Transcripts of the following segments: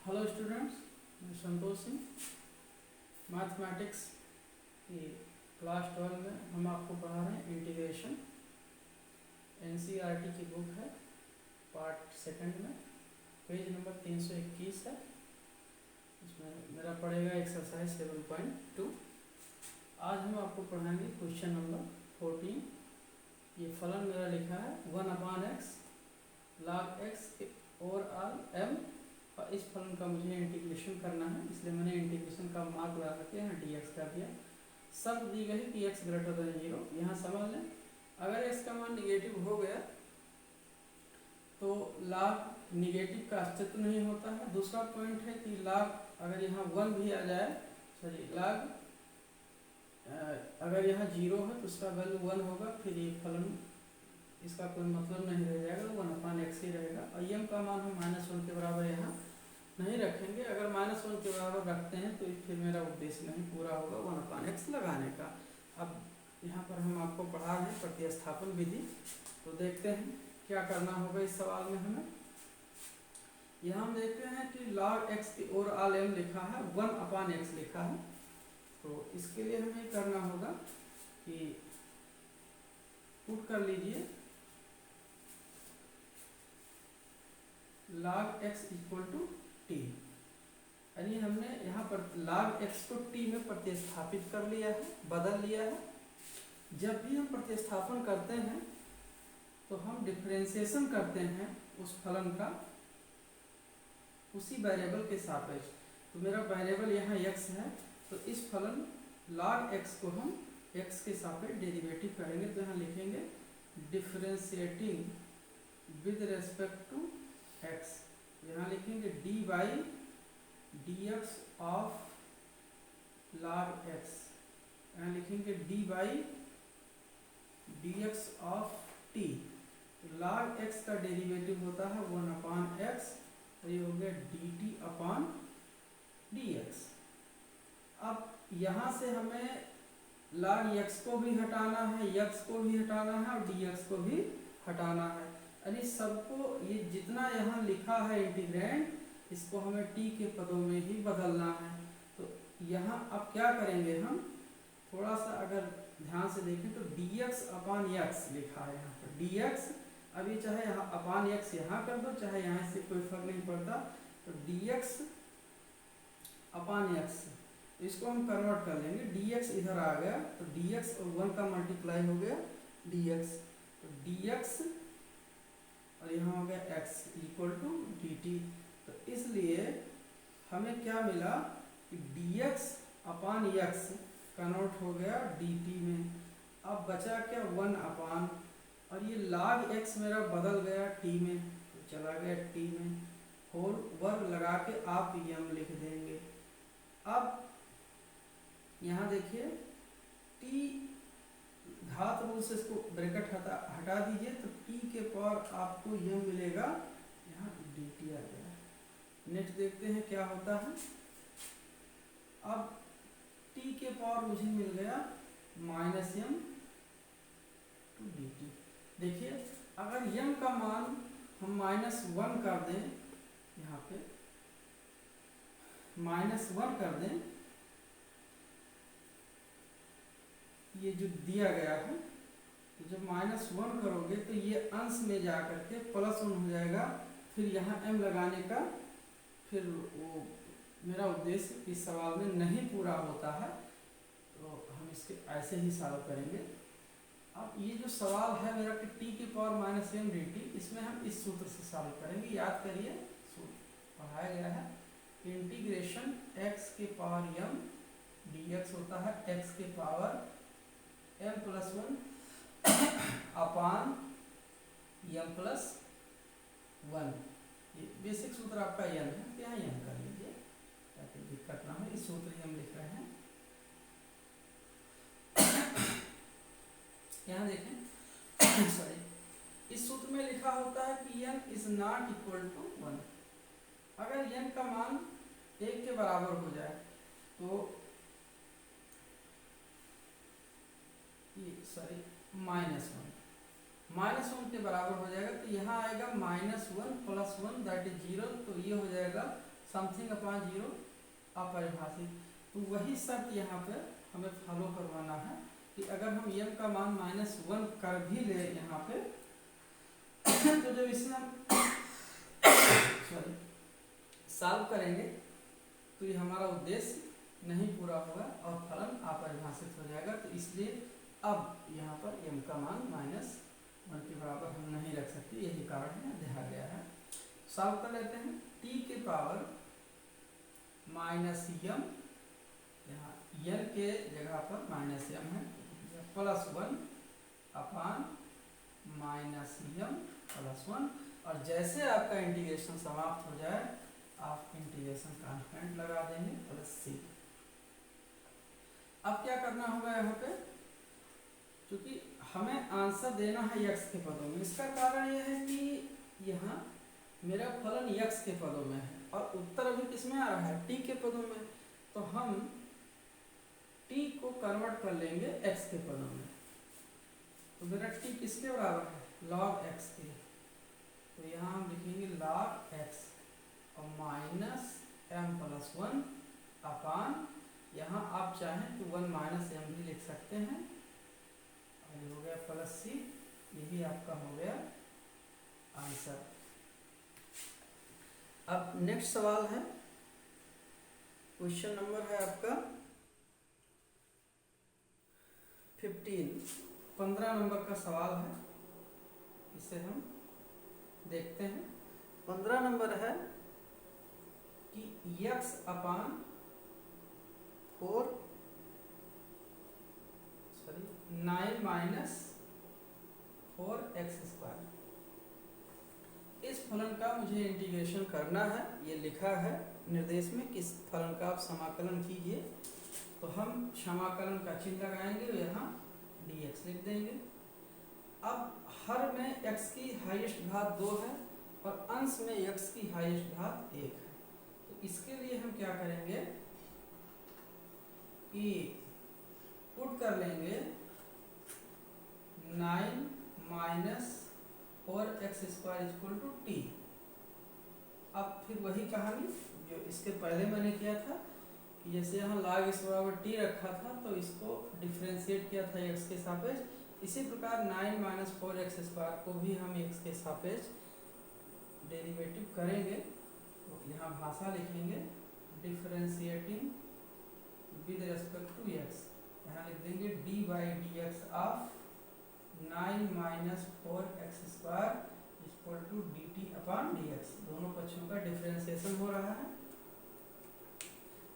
Hello students, मैं Santosh Singh. Mathematics की class 12 में हम आपको पढ़ा रहे हैं इंटीग्रेशन। एनसीईआरटी की बुक है, पार्ट सेकंड में पेज नंबर 321 है। इसमें मेरा पड़ेगा एक्सरसाइज 7.2। आज हम आपको पढ़ाएंगे क्वेश्चन नंबर 14। ये फलन मेरा लिखा है 1/x log x और m, और इस फलन का मुझे इंटीग्रेशन करना है, इसलिए मैंने इंटीग्रेशन का मार्क लगा करके यहाँ dx कर दिया। शर्त दी गई कि x ग्रेटर देन 0। यहाँ समझ लें, अगर x का मान निगेटिव हो गया तो log निगेटिव का अस्तित्व नहीं होता है। दूसरा पॉइंट है कि log अगर यहाँ 1 भी आ जाए, सॉरी log अगर यहाँ 0 है तो उसका वैल्यू 1 होगा, फिर ये फलन इसका कोई मतलब नहीं रह जाएगा, 1/x ही रहेगा। और m का मान हम -1 के बराबर यहाँ नहीं रखेंगे। अगर -1 के बराबर रखते हैं तो फिर मेरा उद्देश्य नहीं पूरा होगा 1/x लगाने का। अब यहाँ पर हम आपको पढ़ा रहे हैं प्रतिस्थापन विधि, तो देखते हैं क्या करना होगा इस सवाल में हमें। यहाँ हम देखते हैं कि log x की ओर आल m लिखा है, 1/x लिखा है। तो इसके लिए हमें करना होगा कि पुट कर लीजिए log x equal to t, यानी हमने यहाँ पर log x को t में प्रतिस्थापित कर लिया है, बदल लिया है। जब भी हम प्रतिस्थापन करते हैं तो हम डिफरेंशिएशन करते हैं उस फलन का उसी वेरिएबल के सापेक्ष। तो मेरा वेरिएबल यहाँ x है, तो इस फलन log x को हम x के सापेक्ष डेरिवेटिव करेंगे। तो यहाँ लिखेंगे differentiating with respect to x, यहाँ लिखेंगे dy dx of log x, यहाँ लिखेंगे dy dx of t। log x का डेरिवेटिव होता है 1/x, तो ये हो गया dt अपॉन dx। अब यहाँ से हमें log x को भी हटाना है, x को भी हटाना है और dx को भी हटाना है, यानी सबको, ये जितना यहाँ लिखा है इंटीग्रेंड, इसको हमें t के पदों में ही बदलना है। तो यहाँ अब क्या करेंगे, हम थोड़ा सा अगर ध्यान से देखें तो dx अपॉन x लिखा है यहाँ पर dx। अभी चाहे यहाँ अपॉन x यहाँ कर दो, चाहे यहाँ से कोई फर्क नहीं पड़ता। तो dx अपॉन x, इसको हम कन्वर्ट कर लेंगे। dx इधर आ गया तो dx और 1 का मल्टीप्लाई हो गया dx, तो dx और यहाँ हो गया x इक्वल टू dt। तो इसलिए हमें क्या मिला कि dx अपॉन x कन्वर्ट हो गया dt में। अब बचा क्या, 1 अपॉन, और ये log x मेरा बदल गया t में, तो चला गया t में, होल वर्ग लगा के आप m लिख देंगे। अब यहाँ देखिए t घात रूप से इसको ब्रैकेट हटा दीजिए, तो t के पावर आपको यह मिलेगा, यहाँ dt आ गया। नेक्स्ट देखते हैं क्या होता है। अब t के पावर मुझे मिल गया -m टू dt। देखिए अगर m का मान हम -1 कर दें, यहाँ पे -1 कर दें, ये जो दिया गया है, तो जब -1 करोगे तो ये अंश में जा करके +1 हो जाएगा। फिर यहाँ m लगाने का फिर वो मेरा उद्देश्य इस सवाल में नहीं पूरा होता है, तो हम इसके ऐसे ही सॉल्व करेंगे। अब ये जो सवाल है मेरा कि t की पावर -m dt, इसमें हम इस सूत्र से सॉल्व करेंगे। याद करिए, सूत्र पढ़ाया गया है, इंटीग्रेशन x के पावर m dx होता है x के पावर m+1 अपान m+1। ये बेसिक सूत्र आपका m है, तो यहाँ m कर लीजिए ताकि दिक्कत ना हो। इस सूत्र हम लिख रहे हैं, यहाँ देखें सॉरी, इस सूत्र में लिखा होता है कि n is not equal to 1। अगर n का मान 1 के बराबर हो जाए तो ये सॉरी -1 के बराबर हो जाएगा, तो यहाँ आएगा -1 + 1 दैट इज 0, तो ये हो जाएगा समथिंग अपॉन 0 अपरिभाषित। तो वही शर्त यहाँ पे हमें फॉलो करवाना है कि अगर हम m का मान -1 कर भी ले यहाँ पे तो जब इसे हम सॉल्व करेंगे तो ये हमारा उद्देश्य नहीं पूरा होगा और फलन अपरिभाषित हो जाएगा। तो इसलिए अब यहाँ पर m का मान -1 के बराबर हम नहीं रख सकते, यही कारण है दिया गया है। सॉल्व कर लेते हैं। t के पावर -m, यहाँ n के जगह पर -m है, +1 अपान -m+1, और जैसे आपका इंटीग्रेशन समाप्त हो जाए आप इंटीग्रेशन कांस्टेंट लगा देंगे +c। अब क्या करना होगा यहाँ पे, क्योंकि हमें आंसर देना है x के पदों में। इसका कारण यह है कि यहाँ मेरा फलन x के पदों में है और उत्तर अभी किसमें आ रहा है, t के पदों में। तो हम t को कन्वर्ट कर लेंगे x के पदों में। तो मेरा t किसके बराबर है, log x के। तो यहाँ हम लिखेंगे log x और -m+1 अपान, यहाँ आप चाहें तो 1 - m भी लिख सकते हैं, और ये हो गया +c। यही आपका हो गया आंसर। अब नेक्स्ट सवाल है, क्वेश्चन नंबर है आपका 15 नंबर का सवाल है। इसे हम देखते हैं। 15 नंबर है कि x अपान 9 - 4x², इस फलन का मुझे इंटीग्रेशन करना है। ये लिखा है निर्देश में किस फलन का आप समाकलन कीजिए। तो हम समाकलन का चिन्ह लगाएंगे, यहाँ dx लिख देंगे। अब हर में x की हाईएस्ट घात 2 है और अंश में x की हाईएस्ट घात 1 है। तो इसके लिए हम क्या करेंगे कि पुट कर लेंगे 9 - 4x² t। अब फिर वही कहानी जो इसके पहले मैंने किया था कि जैसे यहाँ log x बराबर t रखा था तो इसको डिफरेंशिएट किया था x के सापेक्ष। इसी प्रकार 9 - 4x² को भी हम x के सापेक्ष डेरिवेटिव करेंगे। तो यहाँ भाषा लिखेंगे differentiating with respect to x। यहाँ लिख देंगे d/dx ऑफ 9 - 4x² dt/dx। दोनों पक्षों का डिफरेंशिएशन हो रहा है।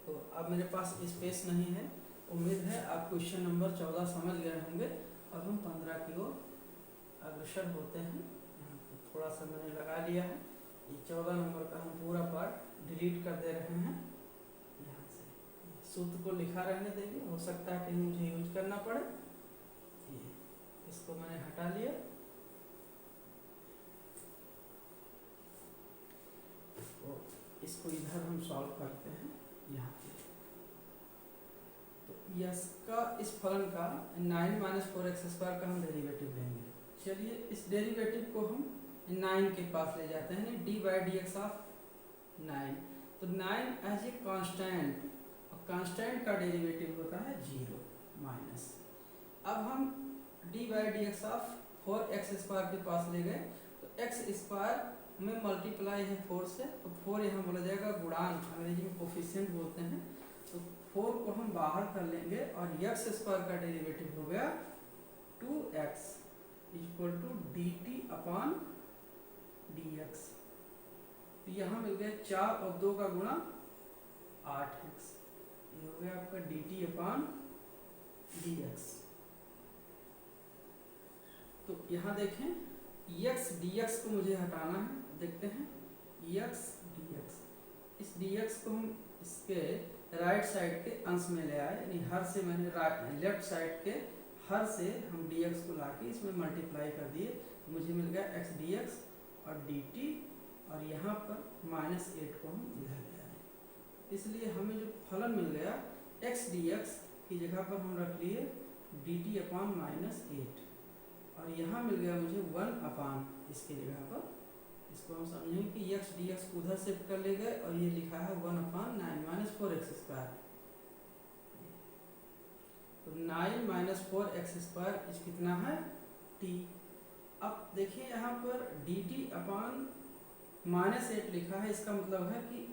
तो अब मेरे पास स्पेस नहीं है। उम्मीद है आप क्वेश्चन नंबर 14 समझ गए होंगे। अब हम 15 की ओर अग्रसर होते हैं। यहाँ पे थोड़ा सा मैंने लगा लिया है। ये 14 नंबर का हम पूरा पार्ट डिलीट कर दे रहे हैं। यहाँ से सूत्र को लिखा रहने देंगे, हो सकता है कहीं मुझे यूज करना पड़े। इसको मैंने हटा लिया। तो इसको इधर हम सॉल्व करते हैं। यहाँ पे तो यस का इस फलन का 9 - 4x² का हम डेरिवेटिव लेंगे। चलिए इस डेरिवेटिव को हम 9 के पास ले जाते हैं, d/dx ऑफ 9। तो 9 एज ए कांस्टेंट, और कांस्टेंट का डेरिवेटिव होता है 0 माइनस। अब हम d/dx ऑफ 4x² के पास ले गए तो x² में मल्टीप्लाई है 4 से, तो 4 यहाँ बोला जाएगा गुणांक, अंग्रेजी में कोफिशिएंट बोलते हैं। तो 4 को हम बाहर कर लेंगे और x² का डेरिवेटिव हो गया 2x = dt/dx। तो यहाँ मिल गया 4 और 2 का गुणा 8x। ये हो गया आपका dt/dx। तो यहाँ देखें x dx को मुझे हटाना है। देखते हैं x dx, इस dx को हम इसके राइट साइड के अंश में ले आए, यानी हर से मैंने लेफ्ट साइड के हर से हम dx को लाके इसमें मल्टीप्लाई कर दिए। मुझे मिल गया x dx और dt, और यहाँ पर -8 को हम इधर ले आए। इसलिए हमें जो फलन मिल गया x dx की जगह पर हम रख लिए dt/-8, और यहाँ मिल गया मुझे 1 अपान इसकी जगह पर इसको हम समझेंगे कि एक्स डी एक्स उधर शिफ्ट कर ले गए और ये लिखा है 1/9 - 4x²। तो 9 - 4x² कितना है t। अब देखिए यहाँ पर dt/-8 लिखा है, इसका मतलब है कि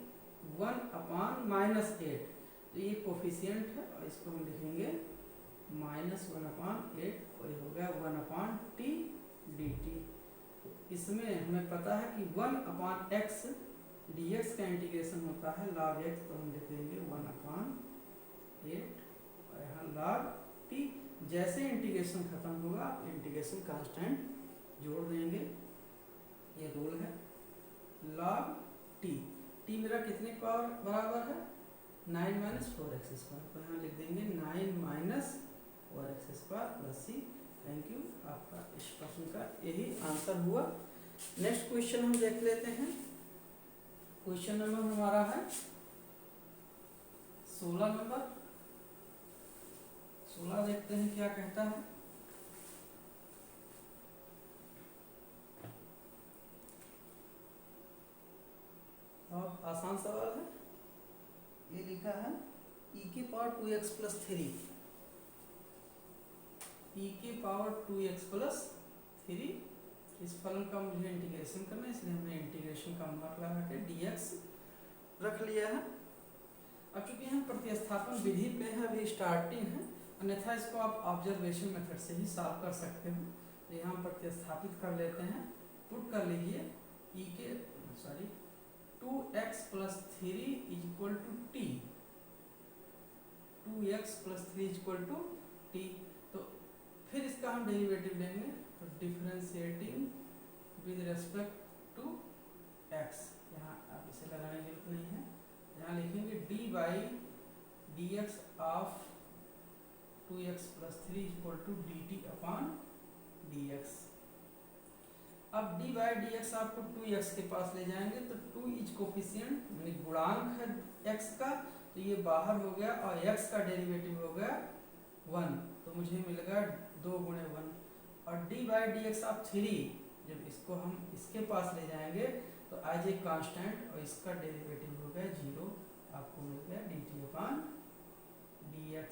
1/-8, तो ये कोफिशिएंट है और इसको हम लिखेंगे -1/8 और ये हो गया 1/t dt। इसमें हमें पता है कि 1/x dx का इंटीग्रेशन होता है log x, तो हम लिख देंगे 1/8 और यहाँ log t। जैसे इंटीग्रेशन खत्म होगा आप इंटीग्रेशन कांस्टेंट जोड़ देंगे, ये रूल है। log t, t मेरा कितने पावर बराबर है 9 - 4x², तो यहाँ लिख देंगे 9 - 4x² + c। थैंक यू, आपका इस प्रश्न का यही आंसर हुआ। नेक्स्ट क्वेश्चन हम देख लेते हैं। क्वेश्चन नंबर हमारा है 16 नंबर। 16 देखते हैं क्या कहता है। अब आसान सवाल है, ये लिखा है e⁴ 2x + 3, e⁴ 2x + 3। इस फलन का मुझे इंटीग्रेशन करना है, इसलिए हमने इंटीग्रेशन का मार्क लगा के dx रख लिया है। अब चूंकि हम प्रतिस्थापन विधि पे है, अभी स्टार्टिंग है, अन्यथा इसको आप ऑब्जर्वेशन मेथड से ही सॉल्व कर सकते हो। तो यहाँ प्रतिस्थापित कर लेते हैं, पुट कर लीजिए 2x + 3 = t, 2x + 3 = t। तो फिर इसका हम डेरिवेटिव लेंगे, तो differentiating with respect to x, यहाँ आप इसे लगाने की जरूरत नहीं है, यहाँ लिखेंगे d/dx of 2x + 3 = dt/dx। अब d/dx आपको 2x के पास ले जाएंगे, तो 2 इज कोफिशिएंट यानी गुणांक है x का, तो ये बाहर हो गया और x का डेरिवेटिव हो गया 1, तो मुझे मिल गया 2 × 1। और d/dx ऑफ 3, जब इसको हम इसके पास ले जाएंगे तो एज ए कांस्टेंट और इसका डेरिवेटिव हो गया 0, आपको मिल गया dt/dx।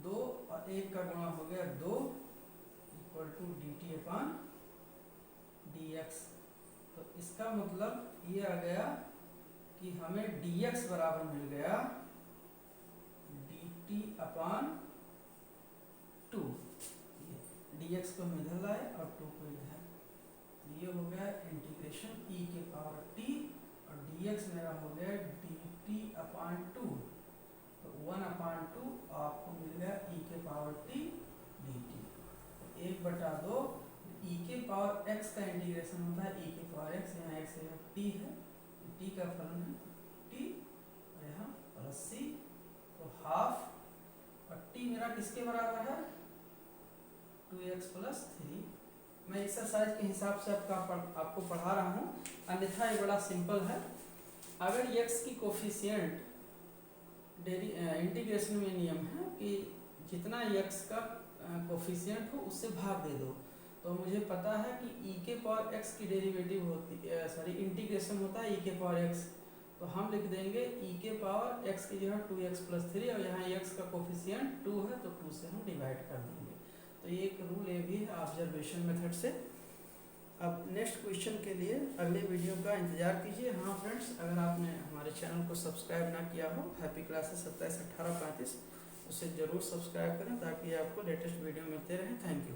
2 और 1 का गुणा हो गया 2 = dt/dx। तो इसका मतलब ये आ गया कि हमें dx बराबर मिल गया dt/2। dx को हम इधर लाए और 2 को इधर, तो ये हो गया इंटीग्रेशन e⁴t और dx मेरा हो गया dt/2, तो 1/2 आपको मिल गया e⁴t dt। 1/2 e⁴x का इंटीग्रेशन होता है e⁴x, यहाँ x है t है, t का फलन है t और यहाँ प्लस c, तो हाफ, और t मेरा किसके बराबर है 2x + 3। मैं एक्सरसाइज के हिसाब से आपको पढ़ा रहा हूँ, अन्यथा ये बड़ा सिंपल है। अगर x की कोफिशिएंट इंटीग्रेशन में नियम है कि जितना x का कोफिशिएंट हो उससे भाग दे दो, तो मुझे पता है कि e⁴x की डेरिवेटिव होती है, इंटीग्रेशन होता है e⁴x, तो हम लिख देंगे e⁴x की जगह 2x + 3 और यहाँ x का कोफिशिएंट 2 है, तो 2 से हम डिवाइड कर देंगे। तो ये एक रूल ये भी है ऑब्जर्वेशन मेथड से। अब नेक्स्ट क्वेश्चन के लिए अगले वीडियो का इंतजार कीजिए। हाँ फ्रेंड्स, अगर आपने हमारे चैनल को सब्सक्राइब ना किया हो, हैप्पी क्लासेस 27 18 35, उसे ज़रूर सब्सक्राइब करें ताकि आपको लेटेस्ट वीडियो मिलते रहें। Thank you.